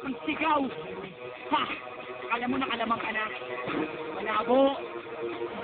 magsigaw. Ha! Alam mo na kalamang ka na. Malabo.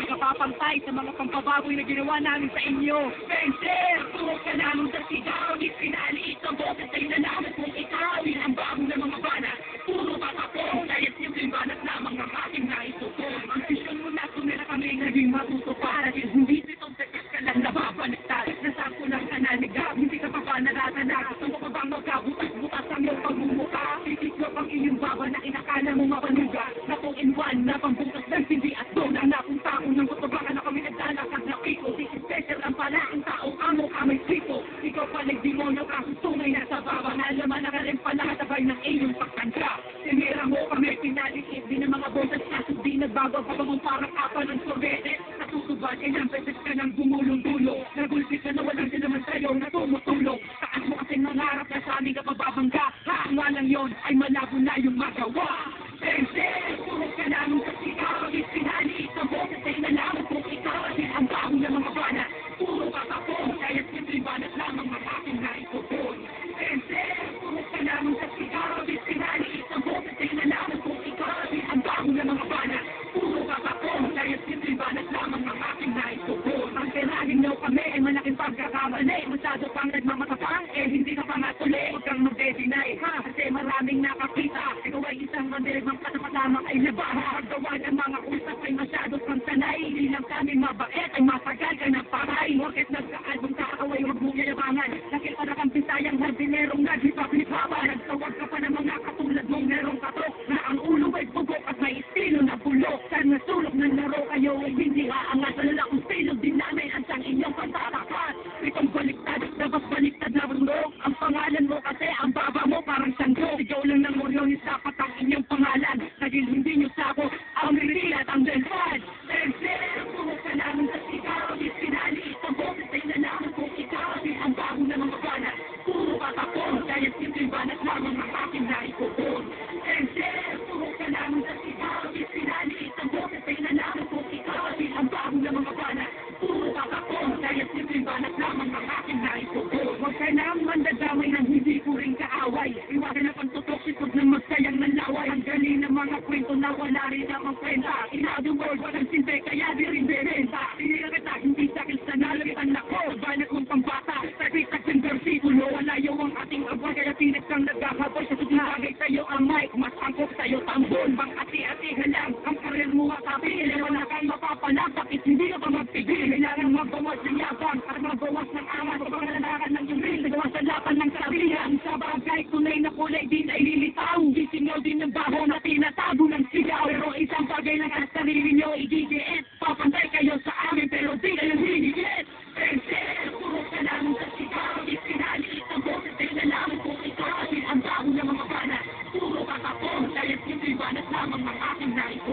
Hindi ka papantay sa mga pampababoy na ginawa namin sa inyo. Spencer! Tuwag ka namin sa sigaw. Di pinaliit ang boses ay nalaman kung ikaw. Ilang bago na mga bana. Puro patapong. Kaya't yung libanat lamang ang aking naisutong. Ang vision mo na tumira kami naging matutupad. At hindi itong tekas ka lang nababaliktad. Nasako lang ka nanigab. Hindi ka pa ba naratanag? Gusto mo pa bang magkabutas-butas ang iyong pagmumuka? Titikop ang iyong baba na inakala mo mapanuga. Na kung in one na pambutas ng hindi at doon ang napunta ko ng kutubakan na kami naglalakad na piko. Si Special ang pala ang taong amo kamay siko. Ikaw pala demonyo kaso tunay na sa baba. Nalaman na ka rin pala sabay ng iyong pagkanda. Sinira mo kami pinaliit din ng mga boses kaso di nagbago pa mong parang kapal ng sorbete. Natutubad ilang beses ka nang gumulong-dulo. Nagulpit ka na walang sinaman sa'yo na tumutulong. Taas mo kasi nangarap na sa amin ka pababangga. Nga lang yon ay malabo na yung magawa. Sensei, tulog ka namin sa sigaw. Pinaliit ang boses ay nalaman kung ikaw at ang bago ng mga bana. Puro patapong, kaya't simplibanat lamang ang aking naitutun. Sensei, tulog ka namin sa sigaw. Pinaliit ang boses ay nalaman kung ikaw at ang bago ng mga bana. Puro patapong, kaya't simplibanat lamang ang aking naitutun. Ang kailangan nyo kami ay malaking pagkakamali. Masyado pang nagmamatapang, hindi ka pa matuloy. Huwag kang mag-deny, ha? Kasi maraming nakakita. Ikaw ay isang mandirigmang katapatamang ay labaha. Paggawa ng mga usap ay masyado kang sanay. Hindi lang kami mabait ay masagal ka ng paray. Bakit nagkaalbong kakaway, huwag mong yayabangan. Nakita na kang pisayang hardinerong naghipap-lipawa. Nagtawag ka pa ng mga katulad mong merong katok. Na ang ulo ay bugok at may estilo na bulok. Sana sulok ng laro kayo ay hindi aangat. Alala kung estilo din namin ang sang inyong pantatakat. Itong baliktad, dapat baliktad na bundok. Ang pangalan mo kasi ang baba mo parang sanggo. Sigaw lang ng moryonis dapat ang inyong pangalan. Dahil hindi nyo sako ang Riri at ang Delfan. Sensei, tulog ka namin sa sigaw. Pinaliit ang boses ay nalaman kung ikaw at ang bago ng mga bana. Puro patapon, kaya't simplibanat lamang ang aking naitutun. Sensei, tulog ka namin sa sigaw. Pinaliit ang boses ay nalaman kung ikaw at ang bago ng mga bana. Puro patapon, kaya't simplibanat lamang ang aking naitutun. Huwag ka na mandadamay ng hindi ko rin kaaway. Iwasan na pagtutok sikod ng magsayang ng laway. Ang galing ng mga kwento na wala rin namang kwenta. In other words, walang sinte kaya di rin bebenta. Tinira kita, hindi sakil sa nalagitan ako. Banat mong pambata, sakitag ng versikulo. Walayo ang ating abay, kaya pinag kang nagkakaboy. Sa sumagay sa'yo ang mic, mas angkop sa'yo tambon. Bang ati-ati lang, ang karir mo matabi. Wala kang mapapalag, bakit hindi ka pa magpigil? Kailangan magbawas ng yabang, at magbawas ng angas. Pagkakalaran ng yung rin, nagawa sa lapan ng sabihan. Sa bagay, tunay na kulay, di na ililitaw. Gisingaw din ng baho na tinatago ng sigaw. Pero isang bagay lang ang sarili nyo, i-DDS. Papantay kayo sa amin, pero di kayo hinigit. Sensei, tulog ka namin sa sigaw. Pinaliit ang boses ay nalaman kung ikaw at ang bago ng mga bana. Puro patapon, kaya't simplibanat lamang ang aking naisip.